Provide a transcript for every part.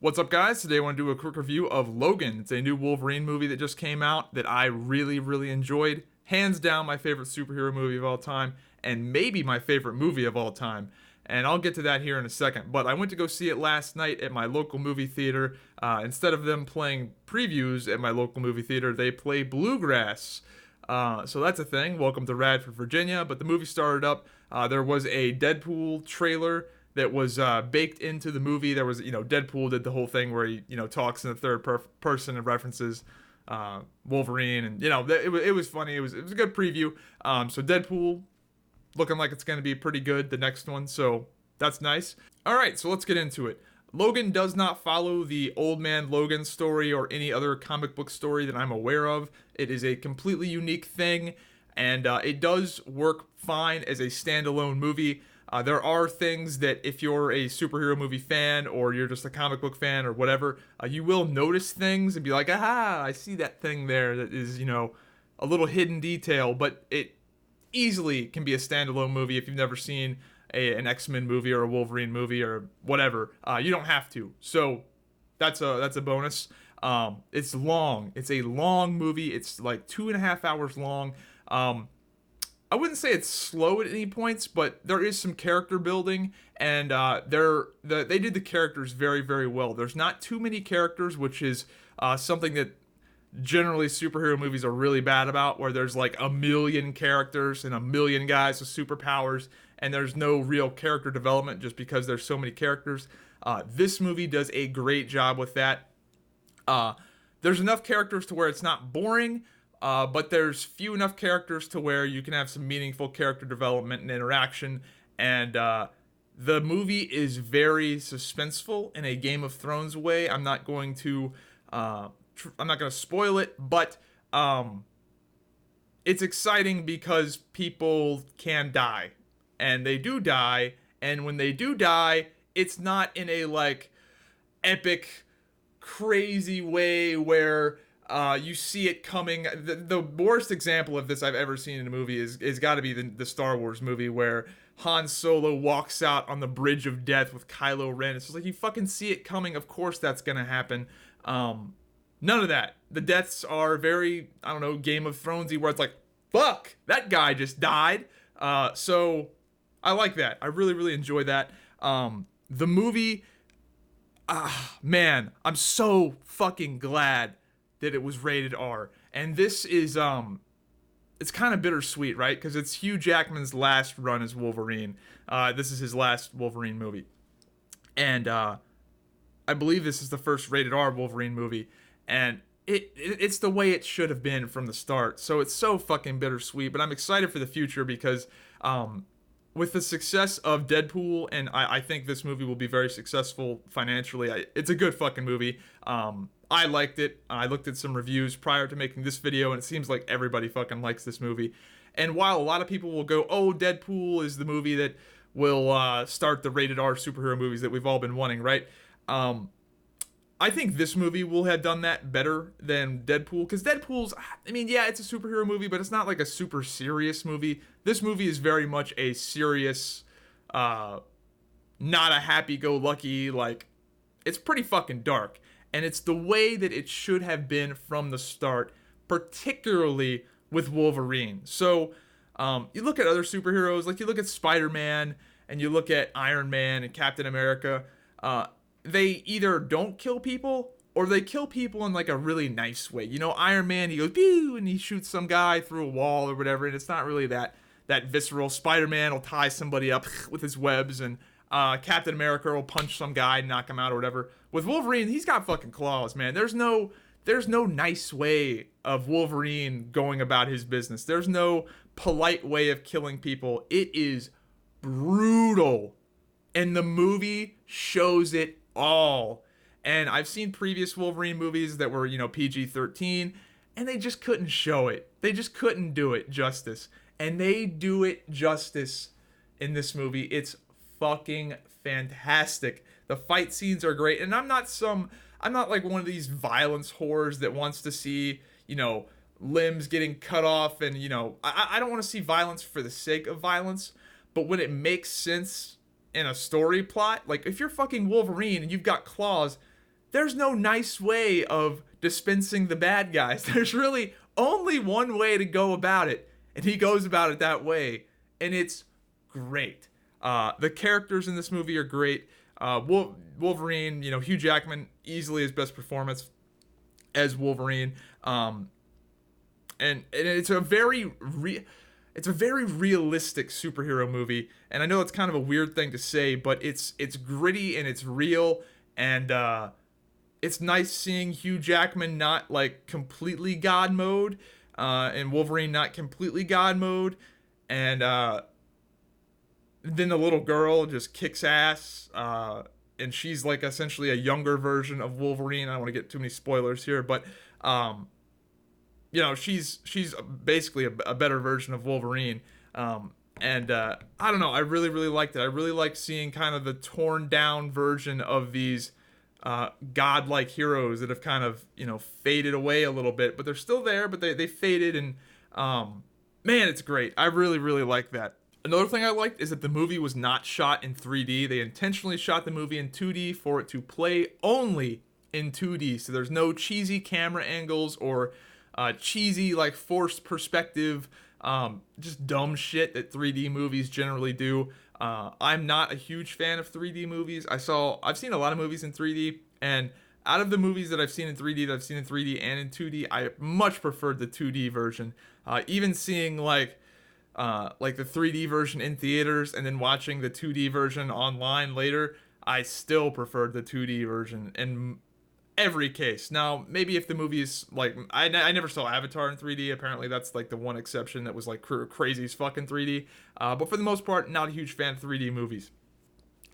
What's up, guys? Today I want to do a quick review of Logan. It's a new Wolverine movie that just came out that I really enjoyed. Hands down my favorite superhero movie of all time, and maybe my favorite movie of all time. And I'll get to that here in a second. But I went to go see it last night at my local movie theater. Instead of them playing previews at my local movie theater, they play Bluegrass. So that's a thing. Welcome to Radford, Virginia. But the movie started up. There was a Deadpool trailer that was baked into the movie. There was, Deadpool did the whole thing where he, talks in the third person and references Wolverine, and it was funny. It was a good preview. So Deadpool looking like it's going to be pretty good, the next one. So that's nice. All right, so let's get into it. Logan does not follow the Old Man Logan story or any other comic book story that I'm aware of. It is a completely unique thing, and it does work fine as a standalone movie. There are things that if you're a superhero movie fan or you're just a comic book fan or whatever, you will notice things and be like, aha, I see that thing there that is, a little hidden detail, but it easily can be a standalone movie if you've never seen an X-Men movie or a Wolverine movie or whatever. You don't have to. So that's a bonus. It's long. It's a long movie. It's like 2.5 hours long. I wouldn't say it's slow at any points, but there is some character building, and they did the characters very well. There's not too many characters, which is something that generally superhero movies are really bad about, where there's like a million characters and a million guys with superpowers, and there's no real character development just because there's so many characters. This movie does a great job with that. There's enough characters to where it's not boring, but there's few enough characters to where you can have some meaningful character development and interaction. And the movie is very suspenseful in a Game of Thrones way. I'm not going to spoil it, but it's exciting because people can die, and they do die. And when they do die, it's not in a like epic, crazy way where you see it coming. The worst example of this I've ever seen in a movie is got to be the Star Wars movie where Han Solo walks out on the bridge of death with Kylo Ren. It's just like you fucking see it coming. Of course that's gonna happen. None of that. The deaths are very, I don't know, Game of Thronesy, where it's like, fuck, that guy just died. So I like that. I really enjoy that. The movie, man, I'm so fucking glad that it was rated R. And this is it's kind of bittersweet, right? Because it's Hugh Jackman's last run as Wolverine. This is his last Wolverine movie, and I believe this is the first rated R Wolverine movie, and it's the way it should have been from the start. So it's so fucking bittersweet, but I'm excited for the future because with the success of Deadpool, and I think this movie will be very successful financially. It's a good fucking movie. I liked it. I looked at some reviews prior to making this video, and it seems like everybody fucking likes this movie. And while a lot of people will go, oh, Deadpool is the movie that will start the rated R superhero movies that we've all been wanting, right? I think this movie will have done that better than Deadpool, because Deadpool's, I mean, yeah, it's a superhero movie, but it's not like a super serious movie. This movie is very much a serious, not a happy-go-lucky, like, it's pretty fucking dark. And it's the way that it should have been from the start, particularly with Wolverine. So, you look at other superheroes, like you look at Spider-Man, and you look at Iron Man and Captain America, they either don't kill people, or they kill people in like a really nice way. Iron Man, he goes, pew, and he shoots some guy through a wall or whatever, and it's not really that visceral. Spider-Man will tie somebody up with his webs, and Captain America will punch some guy and knock him out or whatever. With Wolverine, he's got fucking claws, man. There's no nice way of Wolverine going about his business. There's no polite way of killing people. It is brutal. And the movie shows it all. And I've seen previous Wolverine movies that were, PG-13, and they just couldn't show it. They just couldn't do it justice. And they do it justice in this movie. It's fucking fantastic. The fight scenes are great, and I'm not like one of these violence whores that wants to see, limbs getting cut off, and I don't want to see violence for the sake of violence, but when it makes sense in a story plot, like if you're fucking Wolverine and you've got claws, there's no nice way of dispensing the bad guys. There's really only one way to go about it, and he goes about it that way, and it's great. The characters in this movie are great. Wolverine, Hugh Jackman, easily his best performance as Wolverine. And it's a very it's a very realistic superhero movie, and I know it's kind of a weird thing to say, but it's gritty and it's real, and it's nice seeing Hugh Jackman not like completely God mode, and Wolverine not completely God mode, and then the little girl just kicks ass, and she's like essentially a younger version of Wolverine. I don't want to get too many spoilers here, but she's basically a better version of Wolverine. And I don't know, I really really liked it. I really like seeing kind of the torn down version of these godlike heroes that have kind of faded away a little bit, but they're still there, but they faded, and man, it's great. I really really like that. Another thing I liked is that the movie was not shot in 3D. They intentionally shot the movie in 2D for it to play only in 2D. So there's no cheesy camera angles or cheesy like forced perspective, just dumb shit that 3D movies generally do. I'm not a huge fan of 3D movies. I've seen a lot of movies in 3D, and out of the movies that I've seen in 3D that I've seen in 3D and in 2D, I much preferred the 2D version. Even seeing like the 3D version in theaters and then watching the 2D version online later, I still preferred the 2D version in every case. Now, maybe if the movie is like, I never saw Avatar in 3D. Apparently, that's like the one exception that was like crazy as fucking 3D. But for the most part, not a huge fan of 3D movies.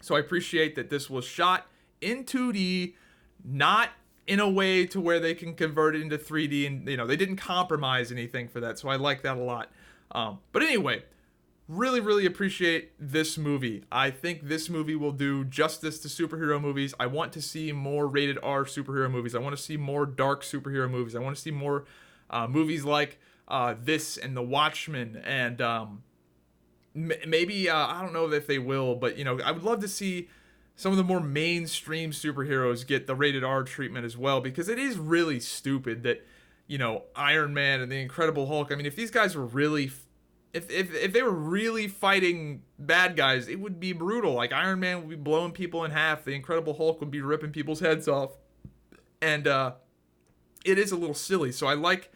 So I appreciate that this was shot in 2D, not in a way to where they can convert it into 3D, and they didn't compromise anything for that. So I like that a lot. But anyway, really, really appreciate this movie. I think this movie will do justice to superhero movies. I want to see more rated R superhero movies. I want to see more dark superhero movies. I want to see more movies like this and The Watchmen, and maybe I don't know if they will, but I would love to see some of the more mainstream superheroes get the rated R treatment as well, because it is really stupid that Iron Man and the Incredible Hulk. I mean, if these guys were really if they were really fighting bad guys, it would be brutal. Like, Iron Man would be blowing people in half. The Incredible Hulk would be ripping people's heads off. And it is a little silly. So I like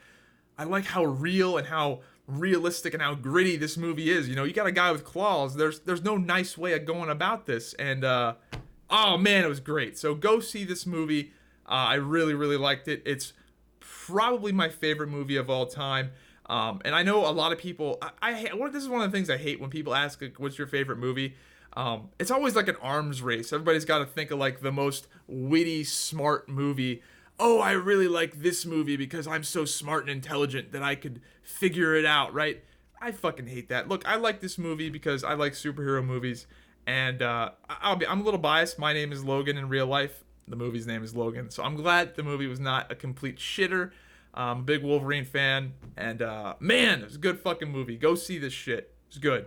how real and how realistic and how gritty this movie is. You got a guy with claws. There's no nice way of going about this. And oh man, it was great. So go see this movie. I really really liked it. It's probably my favorite movie of all time. And I know a lot of people, this is one of the things I hate when people ask, like, what's your favorite movie? It's always like an arms race. Everybody's got to think of like the most witty, smart movie. Oh, I really like this movie because I'm so smart and intelligent that I could figure it out, right? I fucking hate that. Look, I like this movie because I like superhero movies, and I'm a little biased. My name is Logan in real life. The movie's name is Logan, so I'm glad the movie was not a complete shitter. I'm a big Wolverine fan, and man, it was a good fucking movie. Go see this shit. It's good.